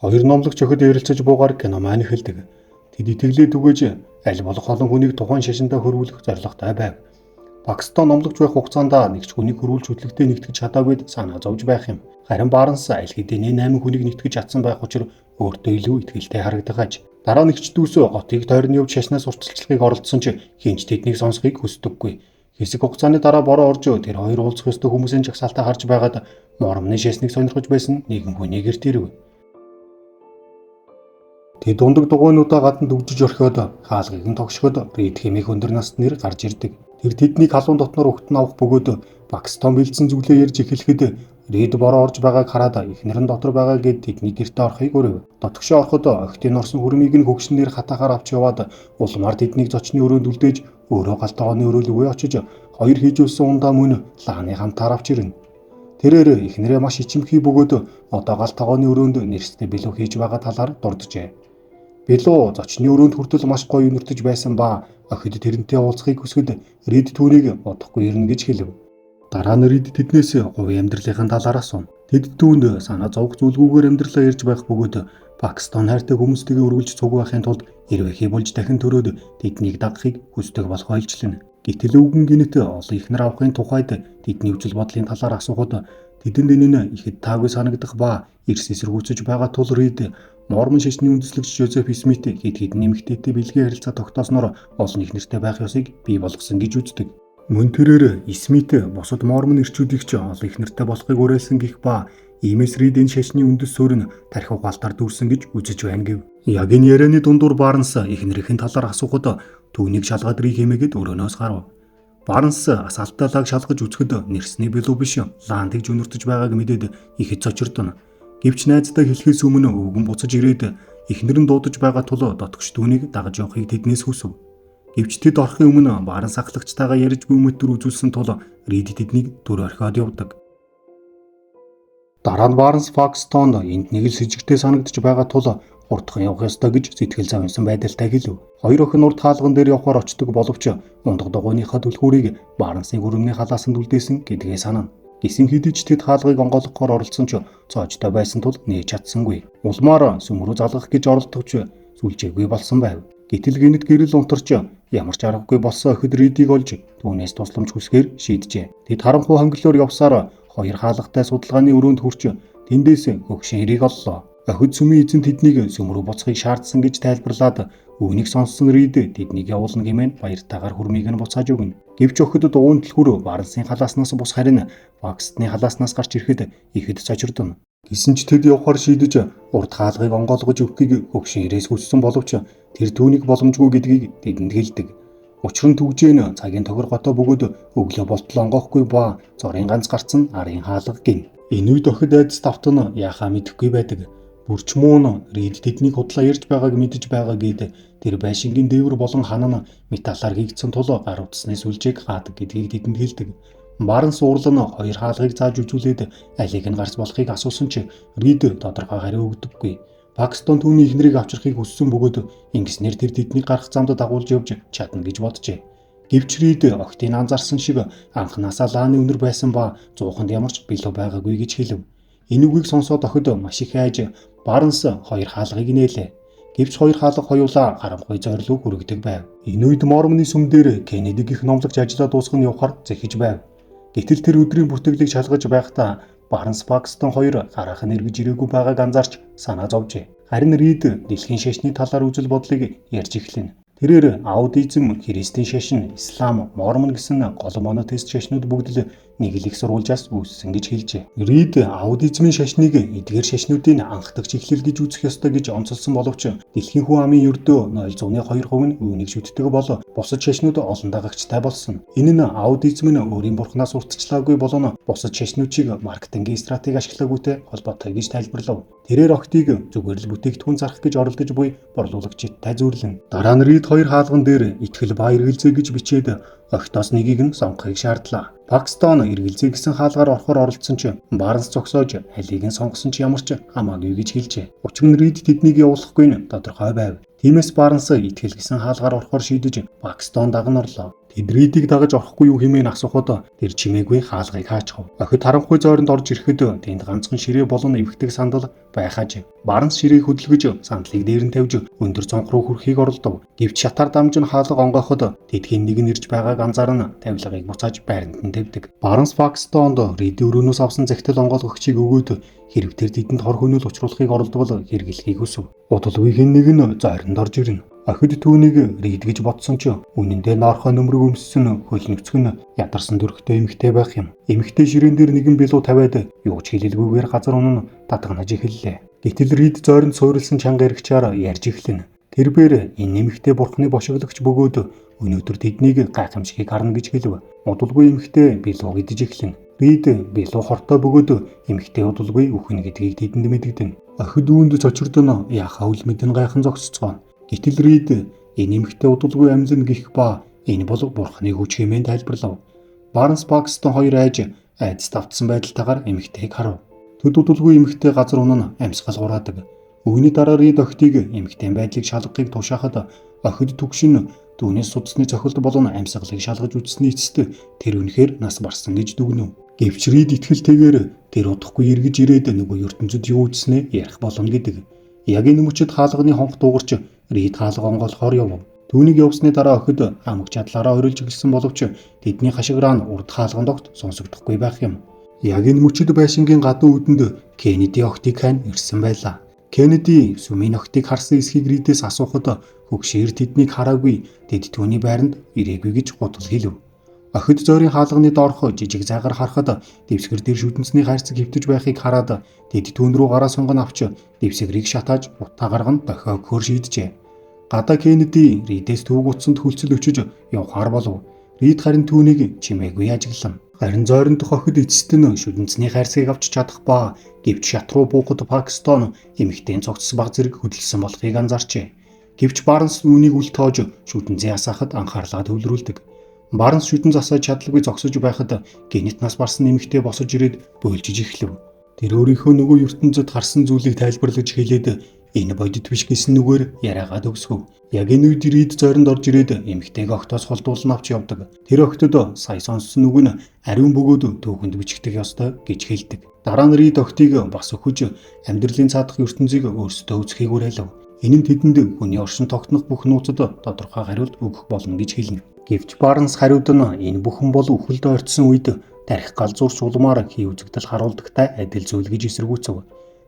Хоёр номлогч охид ярилцаж буугаар кино маань эхэлдэг. Тэд итгэлээ түгээж аль болох олон хүнийг тухайн шашиндаа хөрвүүлэх зорилготой байв. Пакистан номлогч байх хугацаанд нэг ч хүнийг хөрвүүлж хөтлөгтэй нэгтгэж чадаагүй санаа зовж байх юм. Харин Барнс аль хэдийн 8 хүнийг нэгтгэж чадсан байх учраас өөртөө илүү итгэлтэй харагдаж. Дараа нэгчдүүс хотыг тойрны явж шашнаас урталчлахыг оролдсон ч хинч тэднийг сонсхийг хүсдэггүй. Хэсэг хугацааны дараа бороо орж тэр хоёр уулзах ёстой хүмүүсийн жагсаалтаа харж байгаад Мормны шашныг сонирхож байсан нэгэн хүний гэрт ирэв. Тэд дундаг дугуйнуудаа гадна дүгжиж орхиод хаалгыг нь тогшоход Рид хэмээх өндөр насны нэр гарч ирдэг. Тэр тэднийг халуун дотноор өгтөн авах бөгөөд Пакистан бэлдсэн зүйлээ ярьж эхлэхэд Рид бороо орж байгааг хараад эхнэр нь дотор байгаа гэд тэдний гэртээ орохыг өрөв. Дотгошоо ороход охидын орсон хүрмийг нь хөгшнээр хатахаар авч яваад улмаар тэднийг зочны өрөөнд үлдээж өөрөө галтгооны өрөөлөгөө очиж хоёр хийж өссөн ундаа мөн лааны хамтаар авч ирнэ. Тэрээр эхнэрээ маш ичимхий бөгөөд одоо галтгооны өрөөнд нэрстэй бэлүү хийж байгаа талаар дурджээ. Бэлүү зочны өрөөнд хүртэл маш гоё өнөртөж байсан ба охид тэрнтэй уулзахыг хүсгэд Рид түүнийг удахгүй ирнэ гэж хэлв. Дараа нь Рид тэднээс говийн амьдралын талаар асуув. Тэд түүнд санаа зовох зүйлгүйгээр амьдралаа ярьж байх бөгөөд Пакистан хайртай хүмүүстэйгээ үргэлж цуг байхын тулд эрвэхий болж дахин төрөөд тэднийг дагахыг хүсдэг болох ойлчлон. Гэтэл өвгөн гинэт олон ихнэр авахын тухайд тэдний үжил бодлын талаар асуухад тэдэнд энэ нь ихэд таагүй санагдах ба эрс эсэргүүцэж байгаа тул Рид Мормон шашны үндэслэгч Жозеф Смит хэд хэдэн эмэгтэйтэй бэлгийн харилцаа тогтоосноор олон их нэртэй байх ёсыг бий болгосон гэж үздэг. Мөн тэрээр Смит бусад Мормон эрчүүдийг ч олон их нэртэй болохыг уриалсан гэх ба иймээс Ридийн шашны үндэс суурь нь тархи угаалтаар дүүрсэн гэж үзэж байна гэв. Яг энэ ярианы дундуур Барнс их нэрийн талаар асуухад түүнийг шалгаад Рид хэмээгээд өрөөнөөс гарав. Барнс асаалттай лаг шалгаж үзэхэд нэрсний бэлүү биш лаан тэгж өнөртөж байгааг мэдээд ихэд цочирдно. Гэвч найздаа хэлэхээс өмнө өвгөн буцаж ирээд эхнэр нь дуудаж байгаа тул дотгош түүнийг дагаж явахыг тэднээс хүсв. Гэвч тэд орохын өмнө Барнс ахлагчтайгаа ярьж буй мэтэр үзүүлсэн тул Рид тэднийг түр орхиод явдаг. Дараа нь Барнс Пакистанд энд нэг л с ิจ гтэй санагдаж байгаа тул уртхан явах ёстой гэж сэтгэл завинсан байдалтай хэлв. Хоёр охин урд хаалган дээр явхаар очдог боловч ундаг дугуйныхаа түлхүүрийг Барнсын хөрөмний халаасанд үлдээсэн гэдгээ санана. Гисэн хэдий ч тэд хаалгыг онгойлгохоор оролцсон ч цоожтой байсан тул нээж чадсангүй. Улмаар сүмрүү залгах гэж оролдовч сүлжээгүй болсон байв. Гэтэл гинэт гэрэл унтарч ямар ч аргагүй болсон охид Ридийг олж түүнээс тусламж хүсгээр шийджээ. Тэд харанхуй хонглоор явсаар хоёр хаалгатай судалгааны өрөөнд хүрч тэндээс хөгшин хэрийг оллоо. Охид сүмийн эзэн тэднийг сүмрүү буцахыг шаардсан гэж тайлбарлаад үүнийг сонссон Рид тэднийг явуулна хэмээн баяртайгаар хүрмийг нь буцааж өгнө. Гэвч охид дугуйн түлхүүр Барнсын халааснаас бус харин Пакистаны халааснаас гарч ирэхэд ихэд цочирдно. Гэсэн ч тэд явахаар шийдэж урд хаалгыг онгойлгож өгөхийг хөгшин ирээс хүссэн боловч тэр түүнийг боломжгүй гэдгийг тэдэнд хэлдэг. Учир нь түгжээн цагийн тохир готоо бөгөөд өглөө болтол онгоохгүй ба зорын ганц гарцсан арын хаалга гин. Энэ үед охид айдас тавтан яахаа мэдэхгүй байдаг. Бүрчмүүн Рид тэднийг худлаа ярьж байгааг мэдэж байгаа гэд тэр байшингийн дээвэр болон ханаа металлаар хийгдсэн тул гар утасны сүлжээг хаадаг гэдгийг тэдэнд хэлдэг. Барнс уурлан хоёр хаалгыг зааж үзүүлээд алийг нь гарц болохыг асуусан ч Рид тодорхой хариу өгдөггүй. Пакистан түүний эхнэрийг авчрахыг хүссэн бөгөөд ингэснээр тэр тэднийг гарах замд дагуулж явж чадна гэж боджээ. Гэвч Рид охидыг анзаарсан шиг анхнаасаа лааны өнөр байсан ба зууханд ямар ч бэлүү байгаагүй гэж хэлв. Энэ үгийг сонсоод охид маш их айж Барнс хоёр хаалгыг нээлээ. Гэвч хоёр хаалга хоёулаа харанхуй зорилго хүргэдэг байв. Энэ үед Мормны сүм дээр Кеннеди гэх номлогч ажиллаа дуусгах нь явахаар зэхэж байв. Гэтэл тэр өдрийн бүртгэлийг шалгаж байхдаа Барнс Пакистан хоёр гараахан эргэж ирээгүй байгааг анзаарч санаа зовжээ. Харин Рид дэлхийн шашны талаар үзэл бодлыг ярьж эхлэнэ. Тэрээр аудизм, христийн шашин, ислам, мормон гэсэн гол монотеист шашнууд бүгд л нэг л их сурвалжаас үүссэн гэж хэлжээ. Рид аудизмын шашныг эдгээр шашнуудын анхдагч эхлэл гэж үзэх ёстой гэж онцолсон боловч дэлхийн хүн амын ердөө 0.2% нь үүнийг шүтдэг бол бусад шашнууд олон дагагчтай болсон. Энэ нь аудизм нь өөрийн бурхнаас уртчлаагүй болон бусад шашнуудыг маркетингийн стратеги ашиглагүйтэй холбоотой гэж тайлбарлав. Тэрээр охидыг зүгээр л бүтээгдэхүүн зарах гэж оролдож буй борлуулагчтай зөөрлөн. Дараа нь Рид хоёр хаалган дээр итгэл ба эргэлзээ гэж бичээд охидоос нэгийг нь сонгохыг шаардлаа. Пакистан эргэлзээ гэсэн хаалгаар орохоор оролцсон ч Барнс зогсоож алийг нь сонгосон ч ямар ч хамаагүй гэж хэлжээ. Учир нь Рид тэднийг явуулахгүй нь тодорхой байв. Тиймээс Барнс итгэл гэсэн хаалгаар орохоор шийдэж Пакистан дагна орлоо. Тэд Ридийг дагаж орохгүй юу хэмээн асуухад тэр чимээгүй хаалгыг хаачхав. Охид харанхуй зойронд орж ирэхэд тэнд ганцхан ширээ болон эвхдэг сандал байхаж. Барнс ширээг хөдөлгөж сандлыг дээр нь тавьж өндөр цонх руу хүрэхийг оролдов. Гэвч шатаар дамжин хаалга онгойход тэдхийн нэг нь ирж байгааг анзаарна тавилгыг буцааж байранд нь тавьдаг. Барнс Пакстонд Рид өрөөнөөс авсан захидал онгойлгогчийг өгөөд хэрэг тэр тэдэнд хор хөнөөл учруулахыг оролдвол хэрэглэхийг хүсв. Удалгүйхийн нэг нь зойронд орж ирнэ. Охид түүнийг Рид гэж бодсон ч үнэн дээр норхой нөмрөг өмссөн хөл нөхцгөн ядарсан төрхтэй эмэгтэй байх юм. Эмэгтэй ширээн дээр нэгэн билүү тавиад юу ч хэлэлгүйгээр газар унан татганаж эхэллээ. Гэтэл Рид зойронд суурилсан чанга эргчээр ярьж эхлэнэ. Тэрбээр энэ эмэгтэй бурхны бошиглогч бөгөөд өнөөдөр тэднийг гайхамшигыг харна гэж хэлв. Удалгүй эмэгтэй билүү гэдэж эхлэнэ. Рид билүү хортой бөгөөд эмэгтэй удалгүй үхэн гэдгийг тэдэнд мэдэгдэнэ. Охид үүнд цочирдон яхаа үл мэдэн гайхан зогсцгоо. Гэтэл Рид энэ эмэгтэй удалгүй амьлна гэх ба энэ бол бурхны хүч хэмээн тайлбарлав. Барнс Пакстон хоёр айж айдас давтсан байдалтайгаар эмэгтэйг харав. Тэд удалгүй эмэгтэй газар унан амьсгал гураадаг. Үүний дараа Рид охидыг эмэгтэй байдлыг шалгахыг тушаахад охид түгшин түүнээс судасны цохилт болон амьсгалыг шалгаж үзсний эцэст тэр үнэхээр нас барсан гэж дүгнэв. Гэвч Рид итгэлтэйгээр тэр удахгүй эргэж ирээд нөгөө ертөнцид юу үтснээ ярих болно гэдэг. Яг энэ мөчөд хаалганы хонх дуугарч Рид хаалга онгойлохоор явв. Түүнийг явсны дараа охид амг чадлаараа орилж гэлсэн боловч тэдний хашиграа нь урд хаалганд огт сонсогдохгүй байх юм. Яг энэ мөчөд байшингийн гадуу үдэнд Кеннеди охидыг хань ирсэн байлаа. Кеннеди сүмийн охидыг харсан эсхийг Ридээс асуухад хөгшөөр тэднийг хараагүй, тэд түүний байранд ирээгүй гэж гутал хэлв. Охид зойрын хаалганы доорх жижиг зайгаар харахад дэвсгэр дээр шүтэнцний хайрцаг хөвтөж байхыг хараад тэд түүн рүү гараа сунган авч дэвсгэрийг шатааж утаа гарган дохио өгөхөөр шийджээ. Гадаа Кеннеди Ридээс түүг утсанд хүлцэл өчөж явхаар болов. Рид харин түүнийг чимээгүй ажиглав. Харин зойрон дох охид эцэст нь шүтэнцний хайрцгийг авч чадах ба гэвч шат руу буухад Пакстон эмэгтэйн цогцос баг зэрэг хөдөлсөн болохыг анзаарчээ. Гэвч Барнс үүнийг үл тоож шүтэнцээ асаахад анхаарлаа төвлөрүүлдэг. Барнс шүтэн засаж чадалгүй зогсож байхад генет нас барсан эмэгтэй босож ирээд бөөлжиж эхлэв. Тэр өөрийнхөө нөгөө ертөнцид харсан зүйлийг тайлбарлаж хэлээд энэ бодит биш гэсэн нүгээр яриагаа төгсгөв. Яг энэ үед Рид зойронд орж ирээд эмэгтэйг огтоос холдуулан авч явдаг. Тэр охидод сая сонссон үг нь ариун бөгөөд түүхэнд бичигдэх ёстой гэж хэлдэг. Дараа нь Рид охидыг бас өгөж амьдралын цаадах ертөнцийг өөрсдөө үзэхийг уриалав. Энэ нь тэдэнд хүний оршин тогтнох бүх нууцад тодорхой хариулт өгөх болно гэж хэлнэ. Гэвч Барнс хариуд нь энэ бүхэн бол үхэлд ойртсон үед тарих галзуур чулмаар хий үзэгдэл харуулдагтай адил зүйл гэж эсэргүүцэв.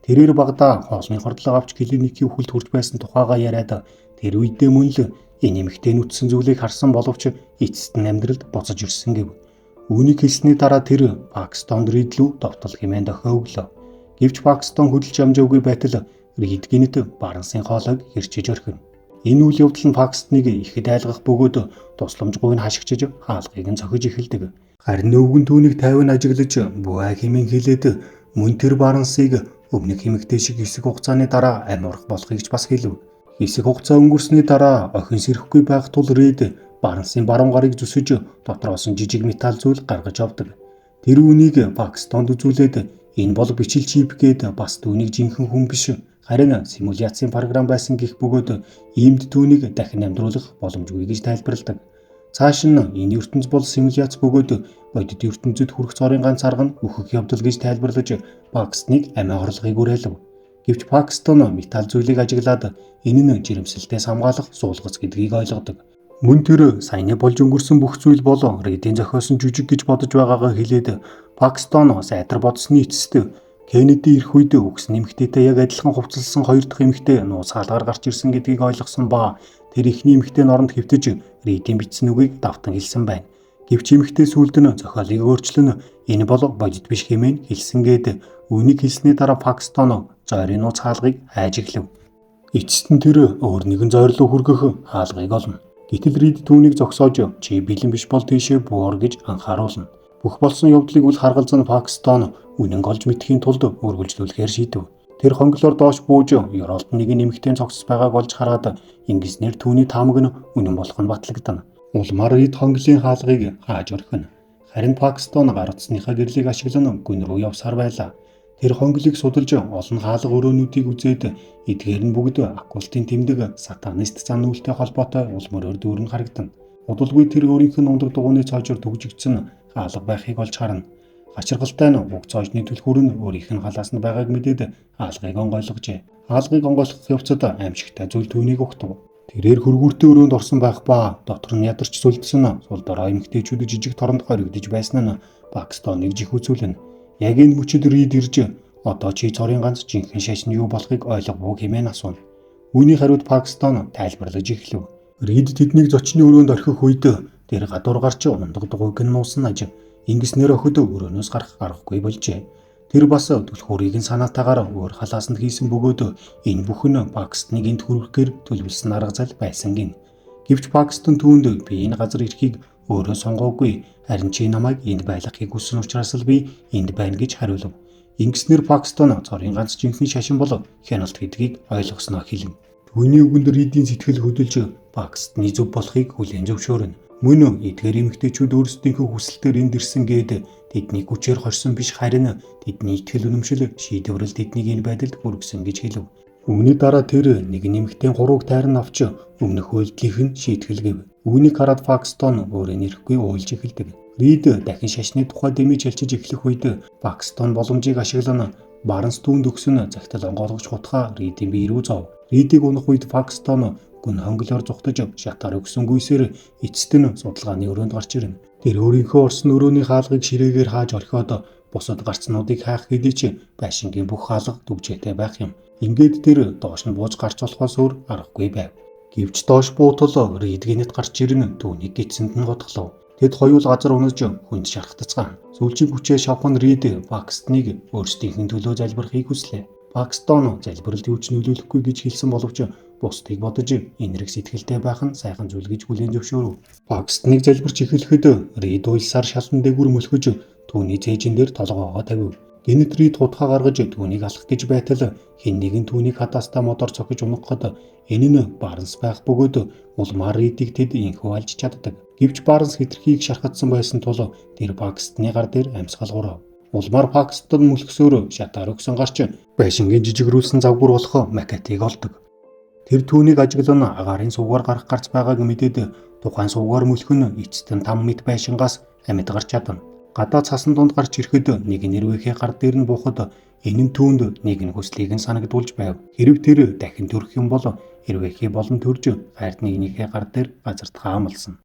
Тэрээр багада хоолны хордлого авч клиникийн үхэлд хүрч байсан тухайгаа яриад тэр үедээ мөн л энэ эмэгтэй нүтсэн зүйлийг харсан боловч эцэст нь амьдралд боцож ирсэн гэв. Үүнийг хэлсний дараа тэр Пакстон Рид лүү довтол хэмээн дохио өглөө. Гэвч Пакстон хөдөлж амжаагүй байтал Рид гинэт Барнсын хоолойг хэрчиж орхино. Энэ үйл явдал нь Пакстоныг ихэд айлгах бөгөөд тусламжгүйг нь хашгичиж хаалгыг нь цохиж эхэлдэг. Харин өвгөн түүнийг тайван ажиглаж буай хэмээн хэлээд мөн тэр Барнсыг өмнөх эмэгтэй шиг хэсэг хугацааны дараа амь урах болохыг ч бас хэлв. Хэсэг хугацаа өнгөрсөний дараа охин сэрэхгүй байх тул Рид Барнсын баруун гарыг зүсэж дотроос нь жижиг металл зүйл гаргаж авдаг. Тэр үүнийг Пакстонд үзүүлээд энэ бол бичил чип гээд бас түүнийг жинхэнэ хүн биш харин симуляцийн програм байсан гэх бөгөөд иймд түүнийг дахин амьдруулах боломжгүй гэж тайлбарладаг. Цааш нь энэ ертөнц бол симуляц бөгөөд бодит ертөнцид хүрэх цорын ганц арга нь үхэх явдал гэж тайлбарлаж Пакстоныг амиа орлогыг уриалав. Гэвч Пакстон металл зүйлийг ажиглаад энэ нь жирэмсэлтээс хамгаалах суулгац гэдгийг ойлгодог. Мөн тэр саяны болж өнгөрсөн бүх зүйл бол Ридийн зохиосон жүжиг гэж бодож байгаагаа хэлээд Пакстон сайтар бодсны эцэст Кеннеди ирэх үед үгс нэмэгтэйтэй яг адилхан хувцалсан хоёр дахь эмэгтэй нууц хаалгаар гарч ирсэн гэдгийг ойлгосон ба тэр ихний эмэгтэй норонд хэвтэж Ридийн бичсэн үгийг давтан хэлсэн байна. Гэвч эмэгтэй сүүлд нь зохиолыг өөрчлөн энэ бол бодит биш хэмээн хэлсэн гээд үүнийг хэлсний дараа Пакстон зойрын нууц хаалгыг хайж эхлэв. Эцэст нь тэр өөр нэгэн зойр руу хүргэх хаалгыг олно. Гэтэл Рид түүнийг зогсоож чи бэлэн биш бол тийшээ буур гэж анхааруулна. Бүх болсон явдлыг үл харгалзан Пакстон үнэн олж мэдхийн тулд үргэлжлүүлэхээр шийдэв. Тэр хонглоор доош бууж ёроолт нэг нэмэгтэй цогцос байгааг олж хараад ингэснээр түүний таамаг нь үнэн болох нь батлагдана. Улмаар Рид хонглын хаалгыг хааж орхино. Харин Пакстон гар утасныхаа гэрлийг ашиглан гүн рүү явсаар байлаа. Тэр хонглыг судалж олон хаалга өрөөнүүдийг үзээд эдгээр нь бүгд оккультын тэмдэг сатанист зан үйлтэй холбоотой улмөрөөр дүүрэн харагдана. Удалгүй тэр өөрийнх нь ундаг дугуйны цаажаар төгжигдсэн хаалга байхыг олж харна. Хачиргалтай нь уг цоожны түлхүүр нь өөрийнх нь халаас нь байгааг мэдээд хаалгыг онгойлгожээ. Хаалгыг онгойлгох явцад аимшигтай зүйл түүнийг угтав. Тэрээр хөргүүртэй өрөөнд орсон байх ба дотор нь ядарч сүлдсэн сул дорой эмэгтэйчүүд жижиг торонд хоригдож байсан нь Пакистоныг жихүүцүүлнэ. Яг энэ мөчөд Рид ирж одоо чи цорын ганц жинхэнэ шашин юу болохыг ойлгов хэмээн асууна. Үүний хариуд Пакистон тайлбарлаж эхлэв. Рид тэднийг зочны өрөөнд орхих үед тэр гадуур гарч ундаг дугуйг нь нууснаж ингэснээр охид өрөөнөөс гарах аргагүй болжээ. Тэр бас түлхүүрийг нь санаатаагаар өөр халаасанд хийсэн бөгөөд энэ бүхэн Пакистаныг энд хүрэхээр төлөвлөсөн арга зал байсан гин. Гэвч Пакистан түүнд би энэ газар ирэхийг өөрөө сонгоогүй, харин чи намайг энд байлгахыг хүссэн учраас л би энд байна гэж хариулв. Ингэснээр Пакистан цорын ганц жинхэнэ шашин бол хяналт гэдгийг ойлгосноо хэлв. Түүний үгэнд Ридийн сэтгэл хөдлөж Пакистаны зөв болохыг хүлээн зөвшөөрнө. Мөн эдгээр эмэгтэйчүүд өөрсдийнхөө хүсэлтээр энд ирсэн гээд тэднийг хүчээр хорьсон биш, харин тэдний итгэл үнэмшил шийдвэрлэл тэднийг энэ байдалд хүргэсэн гэж хэлв. Үүний дараа тэр нэг нэмэгтэй 3 тайран авч өмнөх үйлдэлийнх нь шийтгэлгэв. Үүнийг хараад Пакистан өөрөө нэрэхгүй уйлж эхэлдэг. Рид дахин шашны тухай дэмий чалчиж эхлэх үед Пакистан боломжийг ашиглан Барнс түүнд өгсөн загтал онгойлгож хутгаа Ридийн бие рүү зов. Ридийг унах үед Пакистан гүн хонглоор зүхтэж шатаар өгсөн гүйсээр эцэст нь судалгааны өрөөнд гарч ирнэ. Тэр өөрийнхөө орсон өрөөний хаалгыг ширээгээр хааж орхиод бусад гарцнуудыг хаах хэдий ч байшингийн бүх хаалга дүгжээтэй байх юм. Ингээд тэр доош нь бууж гарч болохоос өөр аргагүй байв. Гэвч доош буутал Рид гинэт гарч ирнэ түүнийг гидсэнд нь готглов. Тэд хоёул газар унаж хүнд шархтацгаан. Сүүлчийн хүчээ шавхан Рид Пакистаныг өөрсдийнх нь төлөө залбирахыг хүслээ. Пакистан залбиралд юу ч нөлөөлөхгүй гэж хэлсэн боловч бусдыг бодож энэрэг сэтгэлтэй байх нь сайхан зүйл гэж хүлээн зөвшөөрөв. Пакистаныг залбирч эхлэхэд Рид уйлсаар шалан дээгүр мөлхөж түүний цээжин дээр толгоогоо тавив. Гинэт Рид хутгаа гаргаж түүнийг алах гэж байтал хэн нэгэн түүнийг хатаастай модоор цохиж унахад энэ нь Барнс байх бөгөөд улмаар Ридийг тэд инхүү алж чаддаг. Гэвч Барнс хэтэрхийг шархатсан байсан тул тэр Пакистаны гар дээр амьсгал гурав. Улмаар Пакистан мөлхсөөр шатаар өгсөн гарч байшингийн жижигрүүлсэн завгуур болох Макатиг олдог. Тэр түүнийг ажиглан агаарын суугаар гарах гарц байгааг мэдээд тухайн суугаар мөлхөн эцэст нь 5 мэт байшингаас амьд гарч чадна. Гадаа цасан дунд гарч ирэхэд нэг нэрвэхээ гар дээр нь буухад энэ нь түүнд нэгэн хүслийг нь санагдуулж байв. Хэрв тэр дахин төрөх юм бол нэрвэхээ болон төрж хайрт нэгнийхээ гар дээр газарт хаамлсан.